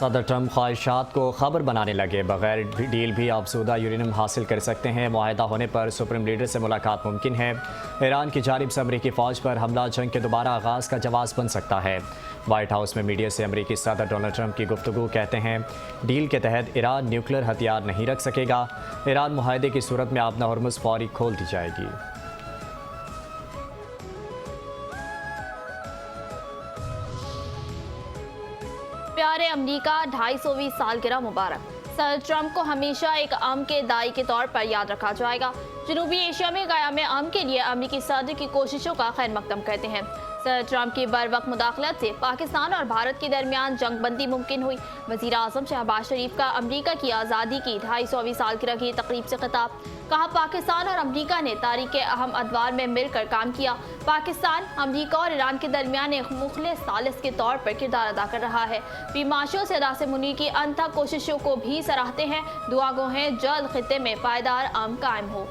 सदर ट्रंप ख्वाहिशात को खबर बनाने लगे। बगैर डील भी अफजूदा यूरेनियम हासिल कर सकते हैं। मुआहिदा होने पर सुप्रीम लीडर से मुलाकात मुमकिन है। ईरान की जानिब से अमरीकी फ़ौज पर हमला जंग के दोबारा आगाज़ का जवाब बन सकता है। वाइट हाउस में मीडिया से अमरीकी सदर डोनाल्ड ट्रंप की गुफ्तगू। कहते हैं डील के तहत ईरान न्यूक्लियर हथियार नहीं रख सकेगा। ईरान मुआहिदे की सूरत में आबना हॉर्मुज़ फौरी खोल दी जाएगी। प्यारे अमरीका 250वीं सालगिरह मुबारक। सदर ट्रंप को हमेशा एक अम के दाई के तौर पर याद रखा जाएगा। जनूबी एशिया में क़याम अम के लिए अमरीकी सदर की कोशिशों का खैर मकदम करते हैं। सदर ट्रंप की बर वक्त मुदाखलत से पाकिस्तान और भारत के दरमियान जंगबंदी मुमकिन हुई। वज़ीर आज़म शहबाज शरीफ का अमरीका की आज़ादी की 250वीं सालगिरह की तकरीब से खिताब। कहा पाकिस्तान और अमरीका ने तारीख़ अहम अदवार में मिलकर काम किया। पाकिस्तान अमरीका और ईरान के दरमियान एक मुखलिस सालिस के तौर पर किरदार अदा कर रहा है। बीमाशों से रास मुनीर की अनथक कोशिशों को भी सराहते हैं। दुआ गो हैं जल्द खित्ते में पायदार अमन कायम हो।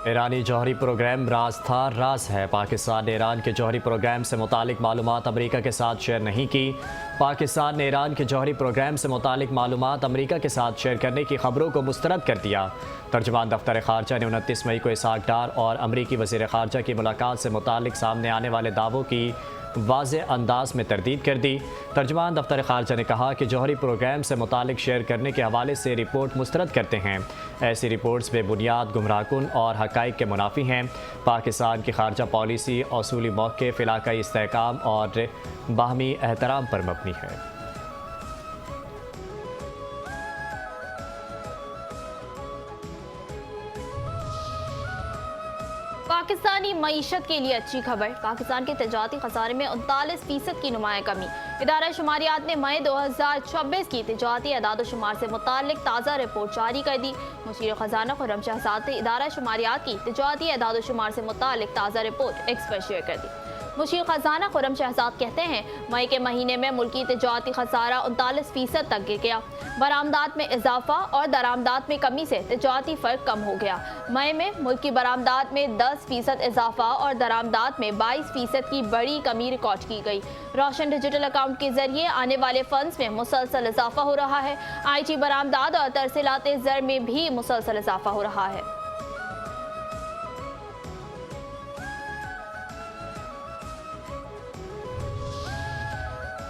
ईरानी जौहरी प्रोग्राम राज था राज है। पाकिस्तान ने ईरान के जौहरी प्रोग्राम से मुतालिक मालूमात अमरीका के साथ शेयर नहीं की। पाकिस्तान ने ईरान के जौहरी प्रोग्राम से मुतालिक मालूमात अमरीका के साथ शेयर करने की खबरों को मुस्तरद कर दिया। तर्जुमान दफ्तर खारजा ने 29 मई को इसाक डार और अमरीकी वज़ीर खारजा की मुलाकात से मुतालिक सामने आने वाले दावों की वाज़े अंदाज में तरदीद कर दी। तर्जुमान दफ्तर खारजा ने कहा कि जौहरी प्रोग्राम से मुतालिक शेयर करने के हवाले से रिपोर्ट मुस्तरद करते हैं। ऐसी रिपोर्ट्स बेबुनियाद, गुमराहकुन और हक़ाइक़ के मुनाफी हैं। पाकिस्तान की खारजा पॉलिसी असूली मौक़िफ़, इलाक़ाई इस्तेहकाम और बाहमी एहतराम पर मबनी है। पाकिस्तानी मईशत के लिए अच्छी खबर। पाकिस्तान के तजारती खसारे में 39% की नुमाया कमी। इदारा शुमारियात ने मई 2026 की तजारती अदाद-ओ-शुमार से मुताल्लिक ताज़ा रिपोर्ट जारी कर दी। मुशीर खजाना खुर्रम शहजाद ने इदारा शुमारियात की तजारती अदाद-ओ-शुमार से मुताल्लिक ताज़ा रिपोर्ट एक्स पर शेयर कर दी। मुशीर खजाना खुर्रम शहजाद कहते हैं मई के महीने में मुल्की तजारती खसारा 39% तक गिर गया। बरामदात में इजाफा और दरामदात में कमी से तजारती फ़र्क कम हो गया। मई में मुल्की बरामदात में 10% इजाफा और दरामदात में 22% की बड़ी कमी रिकॉर्ड की गई। रोशन डिजिटल अकाउंट के जरिए आने वाले फंड्स में मुसलसल इजाफा हो रहा है। IT बरामदात और तरसीलात ज़र में भी मुसलसल इजाफा हो रहा है।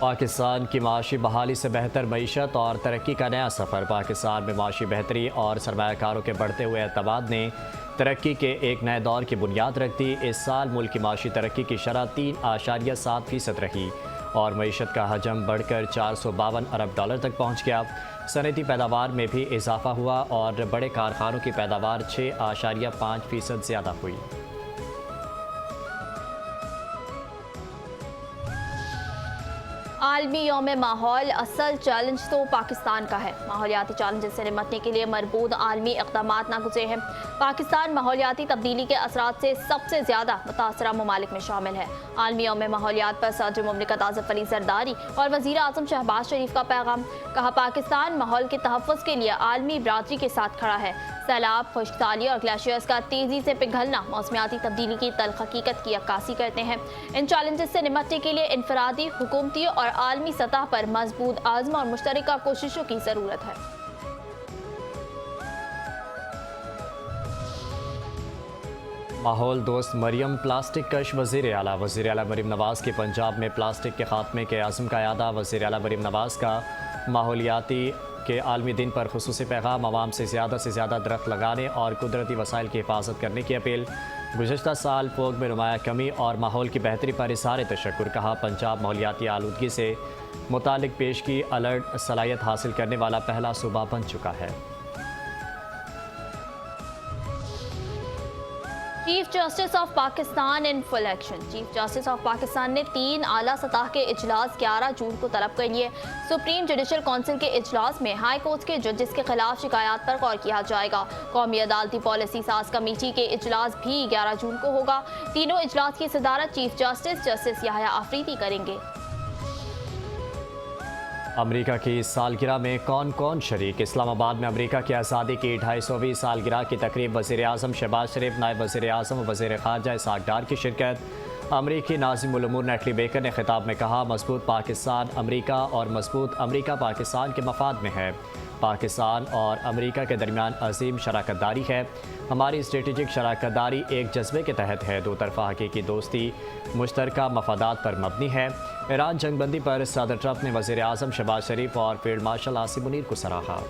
पाकिस्तान की माशी बहाली से बेहतर मईशत और तरक्की का नया सफ़र। पाकिस्तान में माशी बेहतरी और सरमायाकारों के बढ़ते हुए एतमाद ने तरक्की के एक नए दौर की बुनियाद रख दी। इस साल मुल्क की माशी तरक्की की शरह 3.7% रही और मईशत का हजम बढ़कर 452 अरब डॉलर तक पहुँच गया। सनती पैदावार में भी इजाफा हुआ और बड़े कारखानों की पैदावार 6.5% ज़्यादा हुई। आलमी यौम माहौल असल चैलेंज तो पाकिस्तान का है। माहौलियाती चैलेंज से निपटने के लिए मरबूत आलमी इक़दामात नागुज़ेर हैं। पाकिस्तान माहौलियाती तब्दीली के असरात से सबसे ज़्यादा मुतासरा ममालिक में शामिल है। आलमी यौम माहौलियात पर सदर मुमलिकत आसिफ अली ज़रदारी और वज़ीर आज़म शहबाज शरीफ का पैगाम। कहा पाकिस्तान माहौल के तहफ़्फ़ुज़ के लिए आलमी बरादरी के साथ खड़ा है। सैलाब, खुश्कसाली और ग्लेशियर्स का तेज़ी से पिघलना मौसमियाती तब्दीली की तल्ख़ हकीकत की अक्कासी करते हैं। इन चैलेंजेस से निपटने के लिए इनफरादी, हुकूमती और आलमी सतह पर मजबूत आज़म और मुश्तरका कोशिशों की ज़रूरत है। माहौल दोस्त मरियम प्लास्टिक कश वज़ीर आला मरीम नवाज़ के पंजाब में प्लास्टिक के खात्मे के आज़म का यादा। वज़ीर आला मरीम नवाज़ का माहौलियाती के आलमी दिन पर खुसूसी पैगाम। आवाम से ज़्यादा दरख्त लगाने और कुदरती वसाइल की हिफाजत करने की अपील। गुज़श्ता साल फोग में नुमाया कमी और माहौल की बेहतरी पर इज़हार तशक्कुर। कहा पंजाब माहौलियाती आलूदगी से मुतालिक पेश की अलर्ट सलाहियत हासिल करने वाला पहला सूबा बन चुका है। Chief justice of Pakistan in full action. Chief justice of Pakistan ने 3 आला सतह के इजलास 11 जून को तलब कर लिए। सुप्रीम जुडिशल काउंसिल के इजलास में हाई कोर्ट के जजेस के खिलाफ शिकायत पर गौर किया जाएगा। कौमी अदालती पॉलिसी साज कमेटी के इजलास भी 11 जून को होगा। तीनों इजलास की सदारत चीफ जस्टिस याहया अफरीदी करेंगे। अमेरिका की सालगिरह में कौन कौन शरीक। इस्लामाबाद में अमेरिका की आज़ादी की 250वीं सालगिरह की तकरीब। वज़ीर आज़म शहबाज शरीफ, नायब वज़ीर आज़म और वज़ीर ख़ारजा इसहाक़ डार की शिरकत। अमरीकी नाज़िम उल उमूर नेटली बेकर ने खिताब में कहा, मजबूत पाकिस्तान अमरीका और मजबूत अमरीका पाकिस्तान के मफाद में है। पाकिस्तान और अमरीका के दरमियान अजीम शराकतदारी है। हमारी स्ट्रेटेजिक शराकतदारी एक जज्बे के तहत है। दो तरफ़ा हकीकी दोस्ती मुश्तरका मफादात पर मबनी है। ईरान जंगबंदी पर सदर ट्रंप ने वज़ीर आज़म शहबाज शरीफ और फील्ड मार्शल आसिम मुनीर को सराहा।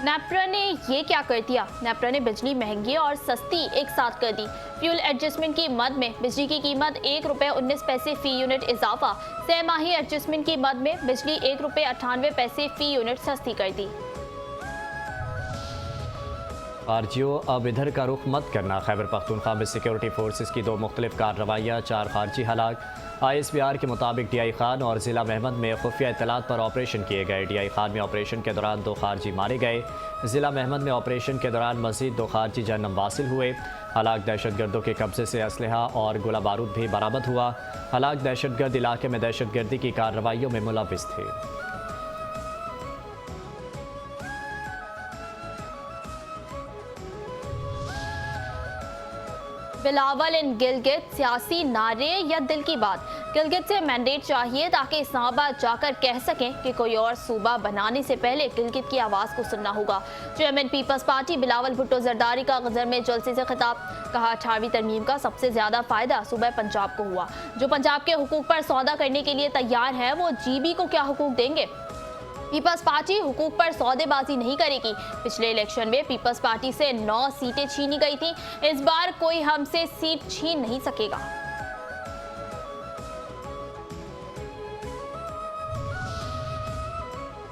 नेप्रा ने ये क्या कर दिया। नेप्रा ने बिजली महंगी और सस्ती एक साथ कर दी। फ्यूल एडजस्टमेंट की मद में बिजली की कीमत ₹1.19 फ़ी यूनिट इजाफा। सहमाही एडजस्टमेंट की मद में बिजली ₹1.98 फ़ी यूनिट सस्ती कर दी। खारजियों अब इधर का रुख मत करना। खैबर पख्तूनख्वा में सिक्योरिटी फोर्सेस की 2 मुख्तलिफ कार्रवाइयाँ, 4 खारजी हलाक। ISPR के मुताबिक DI खान और ज़िला महमद में खुफिया इत्तलात पर ऑपरेशन किए गए। DI खान में ऑपरेशन के दौरान 2 खारजी मारे गए। ज़िला महमद में ऑपरेशन के दौरान मज़ीद 2 खारजी जहन्नम वासिल हुए। हलाक दहशतगर्दों के कब्जे से असलहा और गोला बारूद भी बरामद हुआ। हलाक दहशतगर्द इलाके में दहशतगर्दी की कार्रवाइयों में मुलव्विस थे। बिलावल इन गिलगित, सियासी नारे या दिल की बात। गिलगित से मैंडेट चाहिए ताकि इस्लामाबाद जाकर कह सकें कि कोई और सूबा बनाने से पहले गिलगित की आवाज़ को सुनना होगा। Chairman People's party Bilawal Bhutto Zardari का गजर में जलसे से खिताब। कहा, 18वीं तरमीम का सबसे ज्यादा फायदा सूबा पंजाब को हुआ। जो पंजाब के हुकूक पर सौदा करने के लिए तैयार है वो GB को क्या हुकूक देंगे। पीपल्स पार्टी हुकूक पर सौदेबाजी नहीं करेगी। पिछले इलेक्शन में पीपल्स पार्टी से 9 सीटें छीनी गई थीं। इस बार कोई हमसे सीट छीन नहीं सकेगा।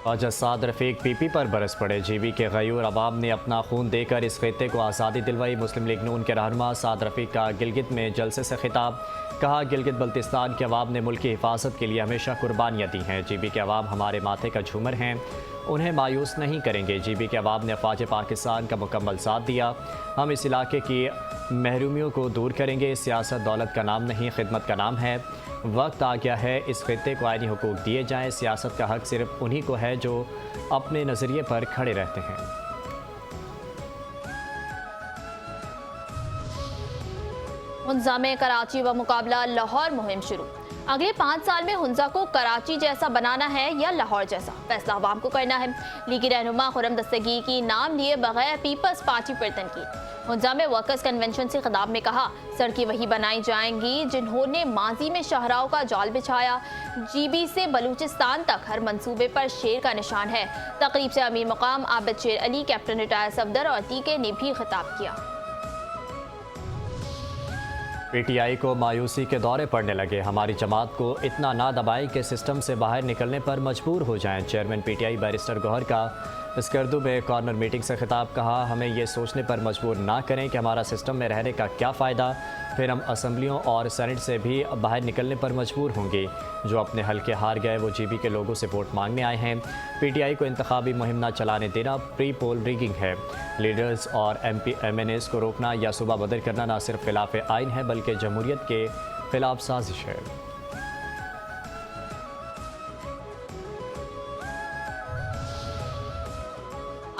ख्वाजा साद रफीक PP पर बरस पड़े। GB के गयूर अवाम ने अपना खून देकर इस खित्ते को आज़ादी दिलवाई। मुस्लिम लीग नून के रहनुमा साद रफीक का गिलगित में जलसे से खिताब। कहा, गिलगित बल्तिस्तान के अवाम ने मुल्क की हिफाजत के लिए हमेशा कुर्बानियाँ दी हैं। GB के अवाम हमारे माथे का झूमर हैं, उन्हें मायूस नहीं करेंगे। GB के अवाम ने अफवाज पाकिस्तान का मुकम्मल साथ दिया। हम इस इलाके की महरूमियों को दूर करेंगे। सियासत दौलत का नाम नहीं, खिदमत का नाम है। वक्त आ गया है इस खित्ते को आईनी हुकूक दिए जाएं। सियासत का हक सिर्फ उन्हीं को है जो अपने नज़रिए पर खड़े रहते हैं। हुंजा में कराची व मुकाबला लाहौर मुहिम शुरू। अगले 5 साल में हुंजा को कराची जैसा बनाना है या लाहौर जैसा, फैसला अवाम को करना है। लीगी रहनुमा खुर्रम दस्तगीर की नाम लिए बगैर पीपल्स पार्टी पर तनकीद। हुंजा में वर्कर्स कन्वेंशन से खिताब में कहा, सड़कें वही बनाई जाएंगी जिन्होंने माजी में शहराओं का जाल बिछाया। GB से बलूचिस्तान तक हर मंसूबे पर शेर का निशान है। तकरीब से अमीर मकाम आबिद शेर अली, कैप्टन रिटायर सफदर और अतीके ने भी खिताब किया। PTI को मायूसी के दौरे पड़ने लगे। हमारी जमात को इतना ना दबाएं कि सिस्टम से बाहर निकलने पर मजबूर हो जाएं। चेयरमैन PTI बैरिस्टर गौहर का स्कर्दू में कॉर्नर मीटिंग से खिताब। कहा, हमें ये सोचने पर मजबूर ना करें कि हमारा सिस्टम में रहने का क्या फ़ायदा, फिर हम असम्बलियों और सेनेट से भी बाहर निकलने पर मजबूर होंगे। जो अपने हल्के हार गए वो GB के लोगों से वोट मांगने आए हैं। PTI को इंतखाबी मुहिम न चलाने देना प्री पोल रिगिंग है। लीडर्स और MP MNAs को रोकना या सूबा बदल करना न सिर्फ खिलाफ आइन है बल्कि जमहूरियत के खिलाफ साजिश है।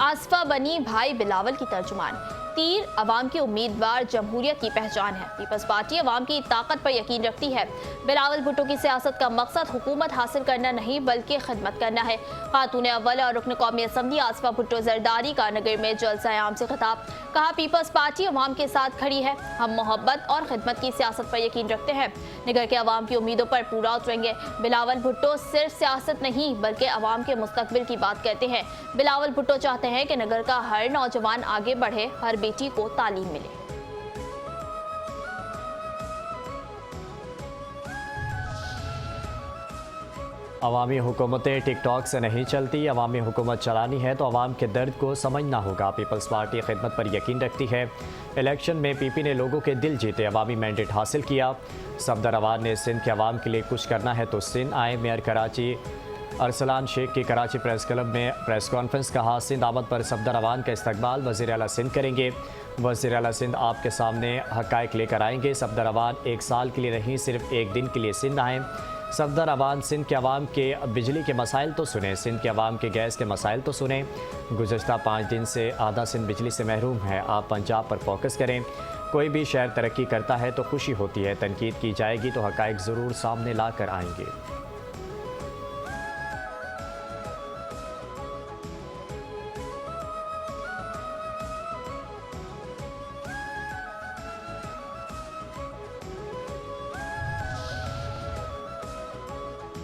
आसफा बनी भाई बिलावल की तर्जुमान। तीर अवाम की उम्मीदवार जमहूरियत की पहचान है। पीपल्स पार्टी अवाम की ताकत पर यकीन रखती है। बिलावल भुट्टो की सियासत का मकसद हुकूमत हासिल करना नहीं बल्कि खिदमत करना है। खातून अव्वल और रुकन कौमी असम्बली आसफा भुट्टो जरदारी का नगर में जलसा आम से खिताब। कहा, पीपल्स पार्टी अवाम के साथ खड़ी है। हम मोहब्बत और खिदमत की सियासत पर यकीन रखते हैं। नगर के अवाम की उम्मीदों पर पूरा उतरेंगे। बिलावल भुट्टो सिर्फ सियासत नहीं बल्कि अवाम के मुस्तकबिल की बात कहते हैं। बिलावल भुट्टो चाहते हैं कि नगर का हर नौजवान आगे बढ़े, हर बेटी को तालीम मिले। अवामी हुकूमतें टिकटॉक से नहीं चलती। अवामी हुकूमत चलानी है तो अवाम के दर्द को समझना होगा। पीपल्स पार्टी खिदमत पर यकीन रखती है। इलेक्शन में PP ने लोगों के दिल जीते, अवामी मैंडेट हासिल किया। सफदर अवान ने सिंध के अवाम के लिए कुछ करना है तो सिंध आए। मेयर कराची अरसलान शेख की कराची प्रेस क्लब में प्रेस कॉन्फ्रेंस कहा, सिंध आमद पर सफदर अवान का इस्तकबाल वज़ीर आला सिंध करेंगे। वज़ीर आला सिंध आपके सामने हक़ाइक़ लेकर आएंगे। सफदर अवान 1 साल के लिए नहीं, सिर्फ 1 दिन के लिए सिंध आएँ। सफदर अवान सिंध के अवाम के बिजली के मसाइल तो सुने, सिंध के अवाम के गैस के मसाइल तो सुने। गुज़श्ता 5 दिन से आधा सिंध बिजली से महरूम है। आप पंजाब पर फोकस करें। कोई भी शहर तरक्की करता है तो खुशी होती है, तनकीद की जाएगी तो हक़ाइक़ ज़रूर सामने ला कर आएंगे।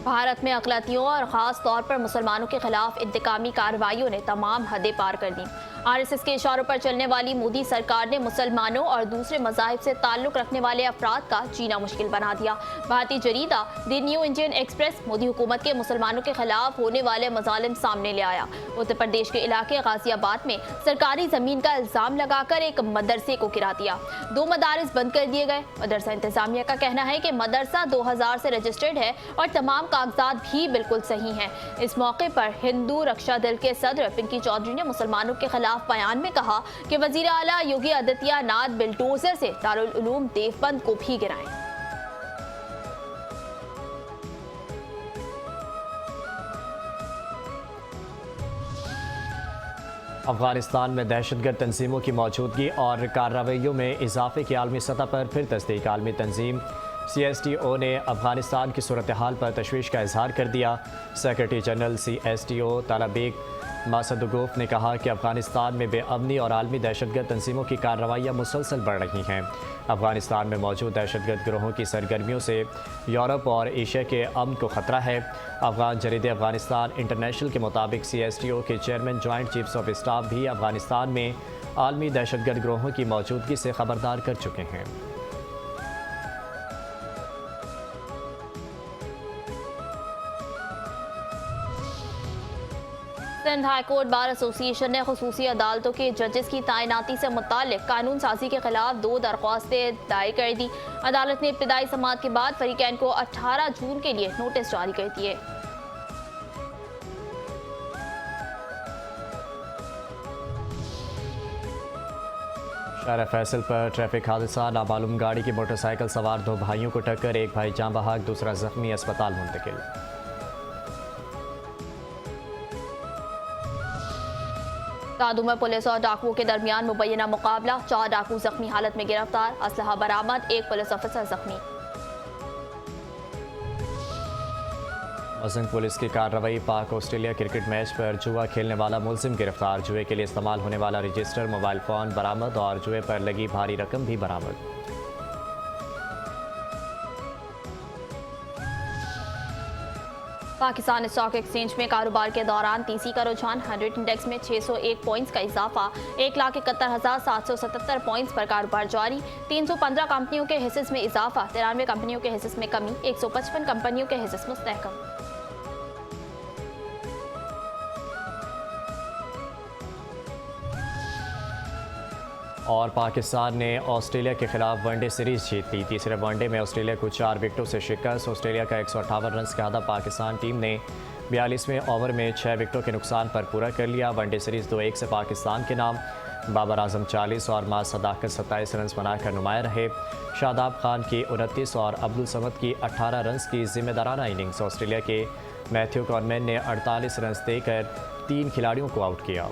भारत में अक़लियतों और ख़ास तौर पर मुसलमानों के खिलाफ इंतकामी कार्रवाइयों ने तमाम हदें पार कर दी। RSS के इशारों पर चलने वाली मोदी सरकार ने मुसलमानों और दूसरे मज़ाहिब से ताल्लुक़ रखने वाले अफराद का जीना मुश्किल बना दिया। भारतीय जरीदा the New Indian Express Modi हुकूमत के मुसलमानों के खिलाफ होने वाले मज़ालिम सामने ले आया। उत्तर प्रदेश के इलाके गाजियाबाद में सरकारी ज़मीन का इल्ज़ाम लगाकर एक मदरसे को गिरा दिया। 2 मदारिस बंद कर दिए गए। मदरसा इंतज़ामिया का कहना है कि मदरसा 2000 से रजिस्टर्ड है और तमाम कागजात भी बिल्कुल सही हैं। इस मौके पर हिंदू रक्षा दल के सदर पिंकी चौधरी ने मुसलमानों के खिलाफ बयान में कहा कि वज़ीर आला योगी आदित्यनाथ बिल्डोजर से दारुल उलूम देवबंद को भी गिराएं। अफगानिस्तान में दहशतगर्द तंजीमों की मौजूदगी और कार्रवाइयों में इजाफे की आलमी सतह पर फिर तस्दीक। आलमी तंजीम CSTO ने अफगानिस्तान की सूरत हाल पर तशवीश का इजहार कर दिया। सेक्रेटरी जनरल CSTO तालाबेग मासदुगोफ ने कहा कि अफगानिस्तान में बेअमनी और आलमी दहशतगर्द तंजीमों की कार्रवाइयाँ मुसलसल बढ़ रही हैं। अफगानिस्तान में मौजूद दहशतगर्द गिरोहों की सरगर्मियों से यूरोप और एशिया के अमन को ख़तरा है। अफगान जरीदे अफगानिस्तान इंटरनेशनल के मुताबिक CSTO के chairman joint chiefs of staff भी अफगानिस्तान में आलमी दहशतगर्द गिरोहों की मौजूदगी से खबरदार कर चुके हैं। Sindh high court bar association ने खुसूसी अदालतों के जजेस की तैनाती से मुताल्लिक कानून साजी के खिलाफ 2 दरख्वास्तें दायर कर दी। अदालत ने इब्तदाई समाअत के बाद फरीकैन को 18 जून के लिए नोटिस जारी कर दिए। शहर फैसल पर ट्रैफिक हादसा, नामालूम गाड़ी की मोटरसाइकिल सवार 2 भाइयों को टक्कर, एक भाई जाँ बहक, दूसरा जख्मी, अस्पताल मुंतकिल। दादू में पुलिस और डाकुओं के दरमियान मुबैना मुकाबला, 4 डाकू जख्मी हालत में गिरफ्तार, असलहा बरामद, 1 पुलिस अफसर जख्मी। मसंग पुलिस की कार्रवाई, पाक ऑस्ट्रेलिया क्रिकेट मैच पर जुआ खेलने वाला मुलजिम गिरफ्तार, जुए के लिए इस्तेमाल होने वाला रजिस्टर, मोबाइल फ़ोन बरामद और जुए पर लगी भारी रकम भी बरामद। पाकिस्तान स्टॉक एक्सचेंज में कारोबार के दौरान तीसी का रुझान, 100 इंडेक्स में 601 पॉइंट्स का इजाफा, 1,71,777 पॉइंट्स पर कारोबार जारी। 315 कंपनियों के हिस्से में इजाफा, 93 कंपनियों के हिस्से में कमी, 155 कंपनियों के हिस्से मुस्तहकम। और पाकिस्तान ने ऑस्ट्रेलिया के खिलाफ वनडे सीरीज जीत ली। तीसरे वनडे में ऑस्ट्रेलिया को 4 विकेटों से शिकस्त। ऑस्ट्रेलिया का 158 रन का आधा पाकिस्तान टीम ने 42वें ओवर में 6 विकेटों के नुकसान पर पूरा कर लिया। वनडे सीरीज 2-1 से पाकिस्तान के नाम। बाबर आजम 40 और माज सदाकत 27 रन बनाकर नुमाया रहे। शादाब खान की 29 और अब्दुल समद की 18 रन की जिम्मेदाराना इनिंग्स। ऑस्ट्रेलिया के मैथ्यू कॉनमैन ने 48 रन देकर 3 खिलाड़ियों को आउट किया।